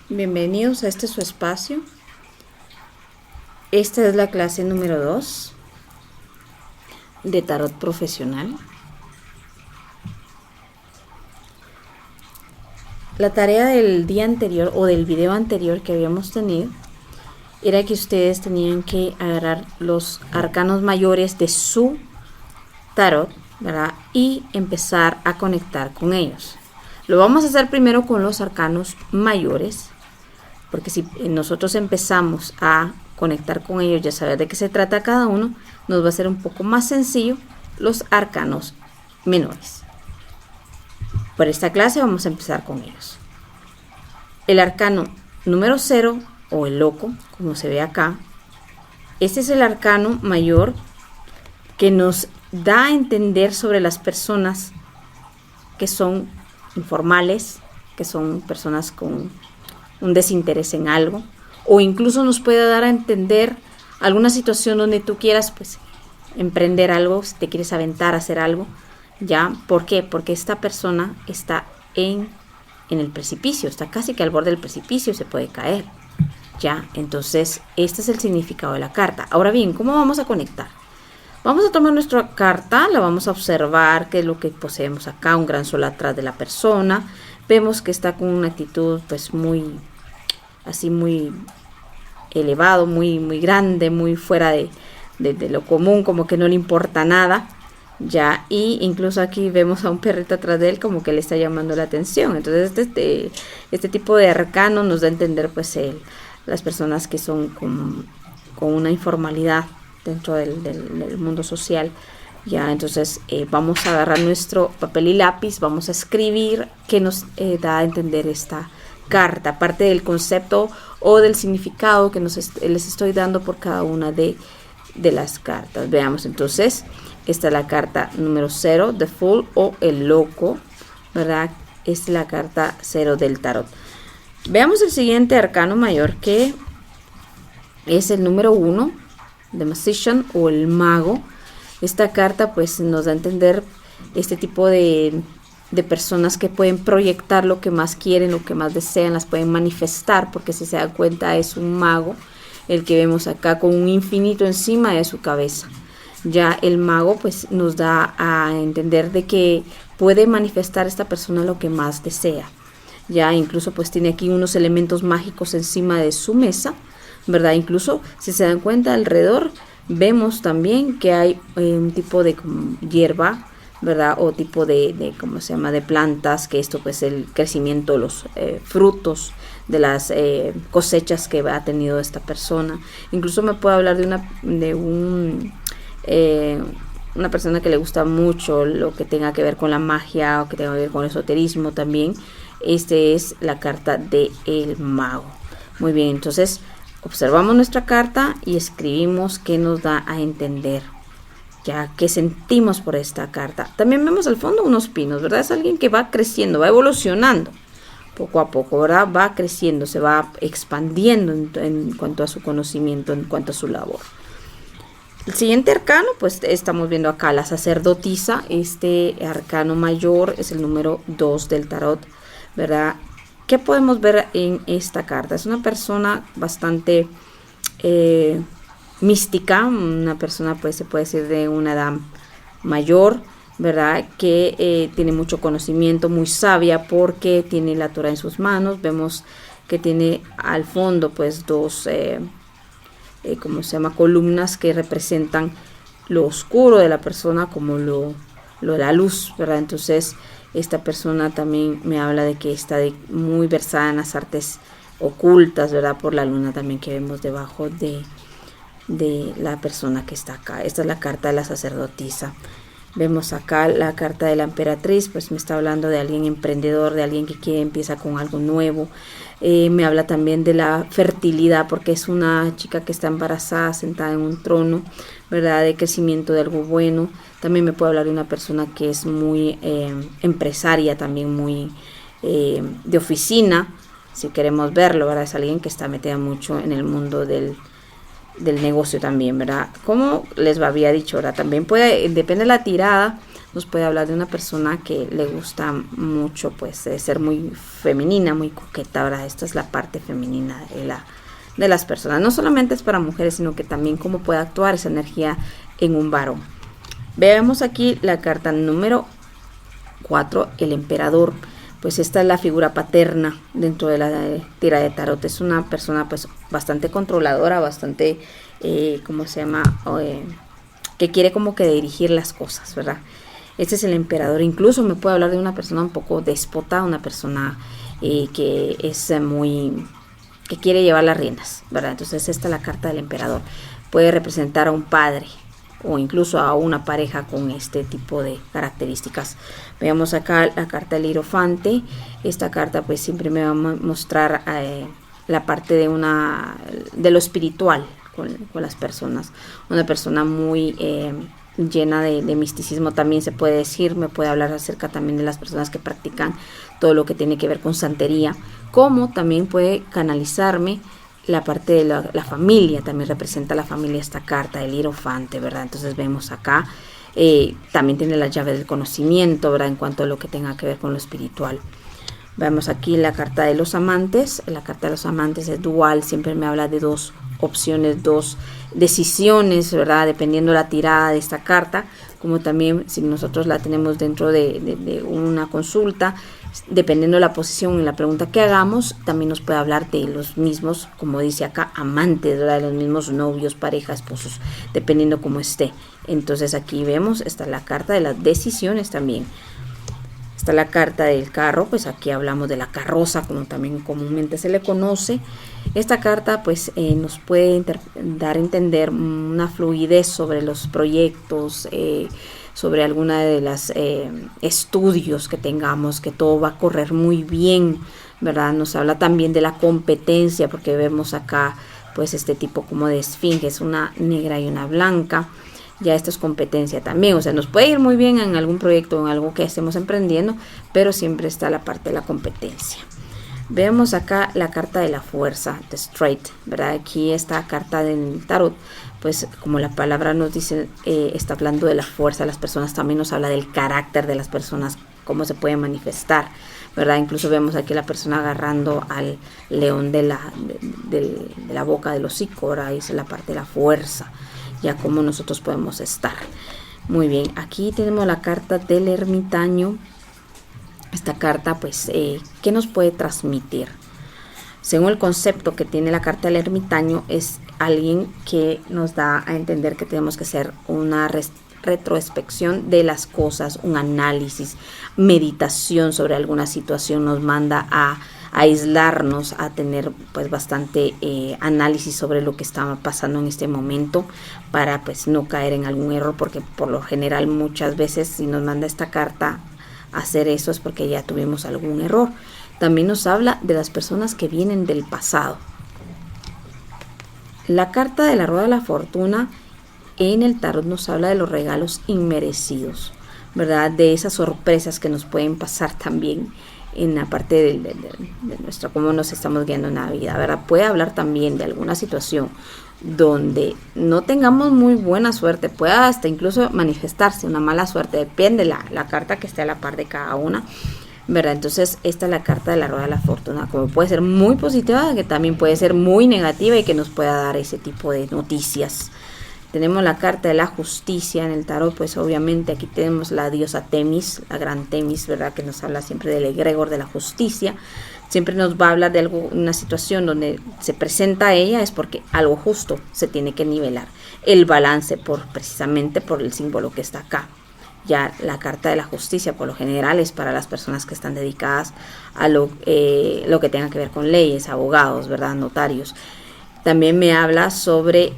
Bienvenidos a este su espacio. Esta es la clase número 2 de tarot profesional. La tarea del día anterior o del video anterior que habíamos tenido era que ustedes tenían que agarrar los arcanos mayores de su tarot, ¿verdad? Y empezar a conectar con ellos. Lo vamos a hacer primero con los arcanos mayores, porque si nosotros empezamos a conectar con ellos, ya saber de qué se trata cada uno, nos va a ser un poco más sencillo los arcanos menores. Por esta clase vamos a empezar con ellos. El arcano número 0 o el loco, como se ve acá, este es el arcano mayor que nos da a entender sobre las personas que son informales, que son personas con un desinterés en algo, o incluso nos puede dar a entender alguna situación donde tú quieras pues emprender algo, si te quieres aventar a hacer algo, ¿ya? ¿Por qué? Porque esta persona está en el precipicio, está casi que al borde del precipicio, se puede caer, ¿ya? Entonces, este es el significado de la carta. Ahora bien, ¿cómo vamos a conectar? Vamos a tomar nuestra carta, la vamos a observar, qué es lo que poseemos acá, un gran sol atrás de la persona. Vemos que está con una actitud pues muy elevado, muy grande, muy fuera de lo común, como que no le importa nada, ya, y incluso aquí vemos a un perrito atrás de él como que le está llamando la atención. Entonces este tipo de arcano nos da a entender pues las personas que son con una informalidad dentro del mundo social. Ya, entonces vamos a agarrar nuestro papel y lápiz, vamos a escribir qué nos da a entender esta carta, aparte del concepto o del significado que les estoy dando por cada una de las cartas. Veamos entonces, esta es la carta número 0, The Fool o el loco, ¿verdad? Esta es la carta 0 del tarot. Veamos el siguiente arcano mayor, que es el número 1, The Magician o el mago. Esta carta pues nos da a entender este tipo de personas que pueden proyectar lo que más quieren, lo que más desean, las pueden manifestar, porque si se dan cuenta es un mago el que vemos acá con un infinito encima de su cabeza. Ya el mago pues nos da a entender de que puede manifestar esta persona lo que más desea. Ya incluso pues tiene aquí unos elementos mágicos encima de su mesa, ¿verdad? Incluso si se dan cuenta alrededor vemos también que hay un tipo de hierba, ¿verdad? O tipo de ¿cómo se llama? De plantas, que esto pues el crecimiento, los frutos de las cosechas que ha tenido esta persona. Incluso me puede hablar de una persona que le gusta mucho lo que tenga que ver con la magia o que tenga que ver con el esoterismo también. Este es la carta de el mago. Muy bien, entonces observamos nuestra carta y escribimos qué nos da a entender, ya que sentimos por esta carta. También vemos al fondo unos pinos, ¿verdad? Es alguien que va creciendo, va evolucionando poco a poco, ¿verdad? Va creciendo, se va expandiendo en cuanto a su conocimiento, en cuanto a su labor. El siguiente arcano, pues estamos viendo acá la sacerdotisa. Este arcano mayor es el número 2 del tarot, ¿verdad? ¿Qué podemos ver en esta carta? Es una persona bastante mística, una persona pues se puede decir de una edad mayor, ¿verdad? Que tiene mucho conocimiento, muy sabia porque tiene la Torah en sus manos. Vemos que tiene al fondo pues dos ¿cómo se llama? Columnas que representan lo oscuro de la persona como la luz, ¿verdad? Entonces esta persona también me habla de que está muy versada en las artes ocultas, ¿verdad? Por la luna también que vemos debajo de la persona que está acá. Esta es la carta de la sacerdotisa. Vemos acá la carta de la emperatriz, pues me está hablando de alguien emprendedor, de alguien que empieza con algo nuevo. Me habla también de la fertilidad, porque es una chica que está embarazada, sentada en un trono, ¿verdad? De crecimiento de algo bueno. También me puede hablar de una persona que es muy empresaria, también muy de oficina, si queremos verlo, ¿verdad? Es alguien que está metida mucho en el mundo del negocio también, ¿verdad? Como les había dicho, ¿verdad? También puede, depende de la tirada, nos puede hablar de una persona que le gusta mucho, pues, ser muy femenina, muy coqueta, ¿verdad? Esta es la parte femenina de las personas. No solamente es para mujeres, sino que también cómo puede actuar esa energía en un varón. Vemos aquí la carta número 4, el emperador. Pues esta es la figura paterna dentro de la tira de tarot. Es una persona pues bastante controladora, bastante, ¿cómo se llama? Que quiere como que dirigir las cosas, ¿verdad? Este es el emperador. Incluso me puede hablar de una persona un poco déspota, una persona que es que quiere llevar las riendas, ¿verdad? Entonces esta es la carta del emperador. Puede representar a un padre o incluso a una pareja con este tipo de características. Veamos acá la carta del hierofante. Esta carta pues siempre me va a mostrar la parte de lo espiritual con las personas. Una persona muy llena de misticismo también se puede decir. Me puede hablar acerca también de las personas que practican todo lo que tiene que ver con santería, como también puede canalizarme la parte de la familia. También representa la familia esta carta, el hierofante, ¿verdad? Entonces vemos acá, también tiene la llave del conocimiento, ¿verdad? En cuanto a lo que tenga que ver con lo espiritual. Vemos aquí la carta de los amantes. La carta de los amantes es dual, siempre me habla de dos opciones, dos decisiones, ¿verdad? Dependiendo la tirada de esta carta, como también si nosotros la tenemos dentro de una consulta, dependiendo de la posición y la pregunta que hagamos, también nos puede hablar de los mismos, como dice acá, amantes, ¿verdad? De los mismos novios, parejas, esposos, dependiendo cómo esté. Entonces aquí vemos, está la carta de las decisiones también. Está la carta del carro, pues aquí hablamos de la carroza, como también comúnmente se le conoce. Esta carta pues nos puede dar a entender una fluidez sobre los proyectos, sobre alguna de las estudios que tengamos, que todo va a correr muy bien, ¿verdad? Nos habla también de la competencia, porque vemos acá pues este tipo como de esfinges, una negra y una blanca. Ya esto es competencia también, o sea, nos puede ir muy bien en algún proyecto, en algo que estemos emprendiendo, pero siempre está la parte de la competencia. Vemos acá la carta de la fuerza, the straight, ¿verdad? Aquí esta carta del tarot, pues como la palabra nos dice, está hablando de la fuerza de las personas, también nos habla del carácter de las personas, cómo se puede manifestar, ¿verdad? Incluso vemos aquí la persona agarrando al león de la boca del hocico, ¿verdad? Ahí es la parte de la fuerza, ya como nosotros podemos estar. Muy bien, aquí tenemos la carta del ermitaño. Esta carta pues ¿qué nos puede transmitir? Según el concepto que tiene la carta del ermitaño, es alguien que nos da a entender que tenemos que hacer una retrospección de las cosas, un análisis, meditación sobre alguna situación, nos manda a aislarnos, a tener pues bastante análisis sobre lo que está pasando en este momento, para pues no caer en algún error, porque por lo general muchas veces si nos manda esta carta a hacer eso es porque ya tuvimos algún error. También nos habla de las personas que vienen del pasado. La carta de la rueda de la fortuna en el tarot nos habla de los regalos inmerecidos, ¿verdad? De esas sorpresas que nos pueden pasar también en la parte de nuestro cómo nos estamos guiando en la vida, ¿verdad? Puede hablar también de alguna situación donde no tengamos muy buena suerte, puede hasta incluso manifestarse una mala suerte, depende la carta que esté a la par de cada una, ¿verdad? Entonces esta es la carta de la rueda de la fortuna, como puede ser muy positiva, que también puede ser muy negativa y que nos pueda dar ese tipo de noticias. Tenemos la carta de la justicia en el tarot, pues obviamente aquí tenemos la diosa Temis, la gran Temis, ¿verdad? Que nos habla siempre del egregor de la justicia. Siempre nos va a hablar de una situación donde se presenta a ella, es porque algo justo se tiene que nivelar. El balance precisamente por el símbolo que está acá. Ya la carta de la justicia por lo general es para las personas que están dedicadas a lo que tenga que ver con leyes, abogados, ¿verdad? Notarios. También me habla sobre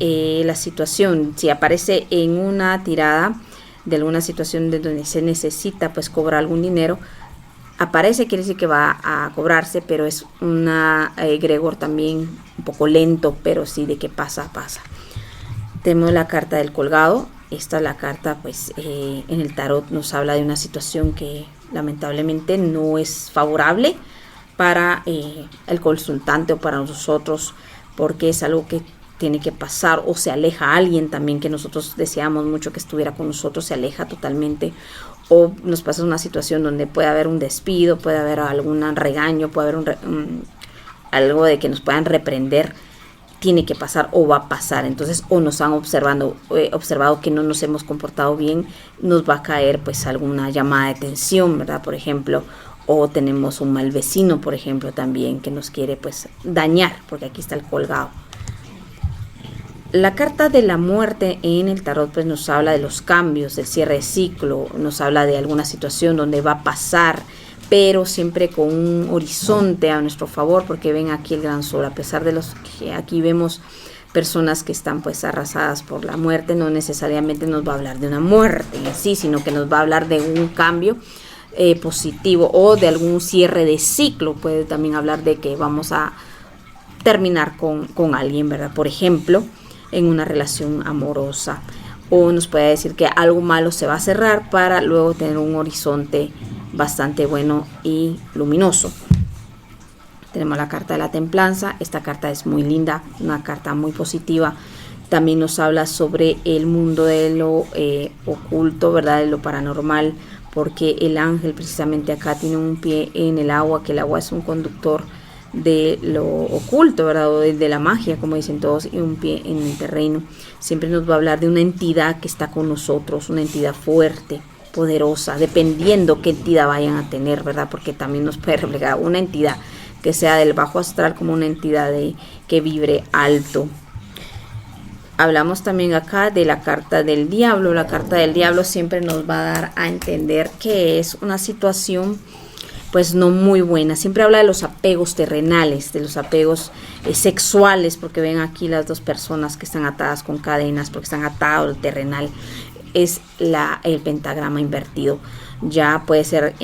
la situación, si aparece en una tirada de alguna situación de donde se necesita pues cobrar algún dinero, aparece, quiere decir que va a cobrarse, pero es una egregor también un poco lento, pero sí de que pasa. Tenemos la carta del colgado. Esta es la carta, pues en el tarot nos habla de una situación que lamentablemente no es favorable para el consultante o para nosotros, porque es algo que tiene que pasar, o se aleja a alguien también que nosotros deseamos mucho que estuviera con nosotros, se aleja totalmente, o nos pasa una situación donde puede haber un despido, puede haber algún regaño, puede haber algo de que nos puedan reprender, tiene que pasar o va a pasar. Entonces, o nos han observado que no nos hemos comportado bien, nos va a caer pues alguna llamada de atención, ¿verdad? Por ejemplo, o tenemos un mal vecino, por ejemplo, también que nos quiere pues dañar, porque aquí está el colgado. La carta de la muerte en el tarot pues nos habla de los cambios, del cierre de ciclo, nos habla de alguna situación donde va a pasar, pero siempre con un horizonte a nuestro favor, porque ven aquí el gran sol, a pesar de los que aquí vemos personas que están pues arrasadas por la muerte, no necesariamente nos va a hablar de una muerte en sí, sino que nos va a hablar de un cambio positivo o de algún cierre de ciclo. Puede también hablar de que vamos a terminar con alguien, ¿verdad? Por ejemplo, en una relación amorosa, o nos puede decir que algo malo se va a cerrar para luego tener un horizonte bastante bueno y luminoso. Tenemos la carta de la templanza. Esta carta es muy linda, una carta muy positiva. También nos habla sobre el mundo de lo oculto, ¿verdad? De lo paranormal, porque el ángel precisamente acá tiene un pie en el agua, que el agua es un conductor de lo oculto, ¿verdad? O de la magia, como dicen todos, y un pie en el terreno. Siempre nos va a hablar de una entidad que está con nosotros, una entidad fuerte, poderosa, dependiendo qué entidad vayan a tener, ¿verdad? Porque también nos puede reflejar una entidad que sea del bajo astral como una entidad que vibre alto. Hablamos también acá de la carta del diablo. La carta del diablo siempre nos va a dar a entender que es una situación pues no muy buena. Siempre habla de los apegos terrenales, de los apegos sexuales, porque ven aquí las dos personas que están atadas con cadenas, porque están atados al terrenal. Es el pentagrama invertido. Ya puede ser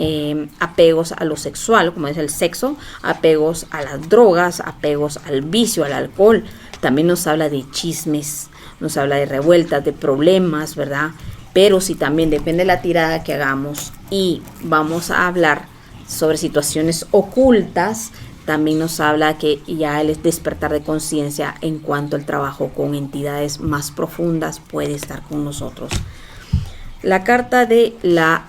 apegos a lo sexual, como es el sexo, apegos a las drogas, apegos al vicio, al alcohol. También nos habla de chismes, nos habla de revueltas, de problemas, ¿verdad? Pero sí, también depende de la tirada que hagamos y vamos a hablar sobre situaciones ocultas. También nos habla que ya el despertar de conciencia en cuanto al trabajo con entidades más profundas puede estar con nosotros. La carta de la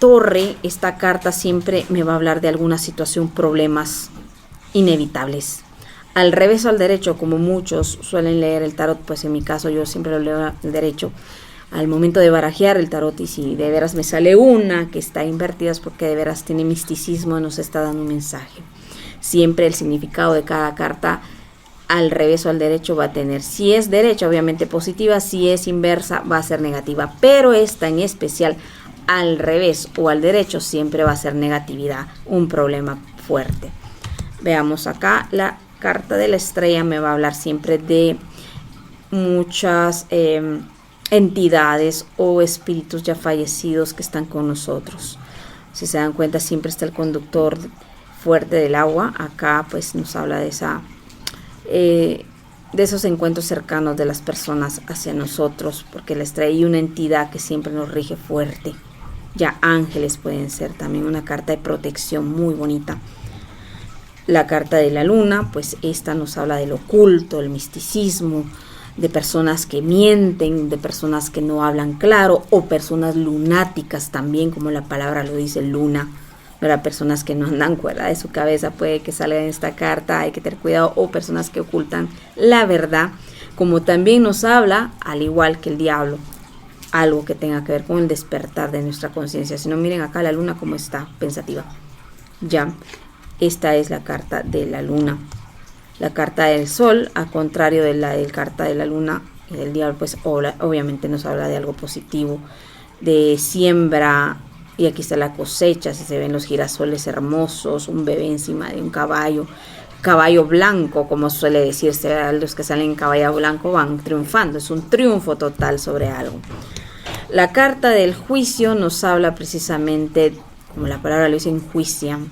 torre, esta carta siempre me va a hablar de alguna situación, problemas inevitables. Al revés o al derecho, como muchos suelen leer el tarot, pues en mi caso yo siempre lo leo al derecho. Al momento de barajear el tarot, y si de veras me sale una que está invertida, es porque de veras tiene misticismo, nos está dando un mensaje. Siempre el significado de cada carta al revés o al derecho va a tener, si es derecha obviamente positiva, si es inversa va a ser negativa, pero esta en especial al revés o al derecho siempre va a ser negatividad, un problema fuerte. Veamos acá, la carta de la estrella me va a hablar siempre de muchas entidades o espíritus ya fallecidos que están con nosotros. Si se dan cuenta, siempre está el conductor fuerte del agua. Acá pues nos habla de esos encuentros cercanos de las personas hacia nosotros, porque les trae una entidad que siempre nos rige fuerte. Ya ángeles pueden ser también, una carta de protección muy bonita. La carta de la luna, pues esta nos habla del oculto, el misticismo, de personas que mienten, de personas que no hablan claro, o personas lunáticas también, como la palabra lo dice, luna, ¿verdad? Personas que no andan cuerda de su cabeza, puede que salga en esta carta, hay que tener cuidado, o personas que ocultan la verdad, como también nos habla, al igual que el diablo, algo que tenga que ver con el despertar de nuestra conciencia. Si no, miren acá la luna como está, pensativa. Ya, esta es la carta de la luna. La carta del sol, a contrario de la carta de la luna y del diablo, pues obviamente nos habla de algo positivo, de siembra, y aquí está la cosecha, si se ven los girasoles hermosos, un bebé encima de un caballo blanco, como suele decirse, los que salen en caballo blanco van triunfando, es un triunfo total sobre algo. La carta del juicio nos habla precisamente, como la palabra lo dice, enjuician.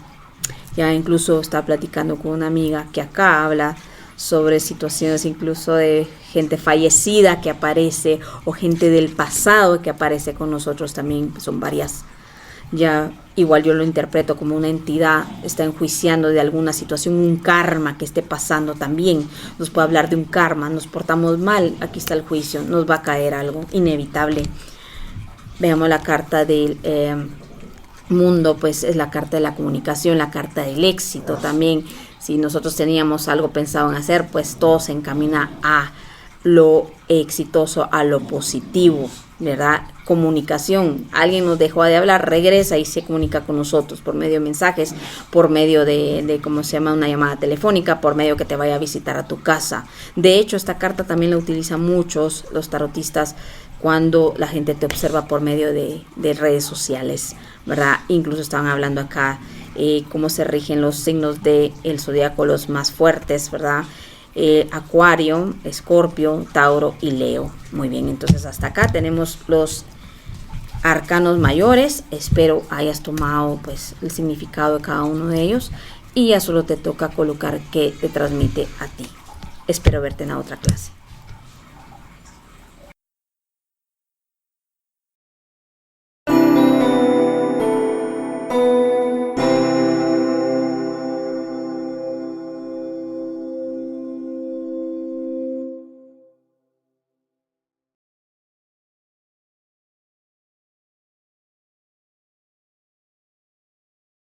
Ya incluso estaba platicando con una amiga que acá habla sobre situaciones incluso de gente fallecida que aparece o gente del pasado que aparece con nosotros también, son varias. Ya igual yo lo interpreto como una entidad está enjuiciando de alguna situación, un karma que esté pasando también. Nos puede hablar de un karma, nos portamos mal, aquí está el juicio, nos va a caer algo inevitable. Veamos la carta del mundo, pues es la carta de la comunicación, la carta del éxito también. Si nosotros teníamos algo pensado en hacer, pues todo se encamina a lo exitoso, a lo positivo, ¿verdad? Comunicación, alguien nos dejó de hablar, regresa y se comunica con nosotros por medio de mensajes, por medio de ¿cómo se llama? Una llamada telefónica, por medio que te vaya a visitar a tu casa. De hecho, esta carta también la utilizan muchos los tarotistas cuando la gente te observa por medio de redes sociales, ¿verdad? Incluso estaban hablando acá cómo se rigen los signos del zodiaco, los más fuertes, ¿verdad? Acuario, Escorpio, Tauro y Leo. Muy bien, entonces hasta acá tenemos los arcanos mayores. Espero hayas tomado pues el significado de cada uno de ellos y ya solo te toca colocar qué te transmite a ti. Espero verte en la otra clase.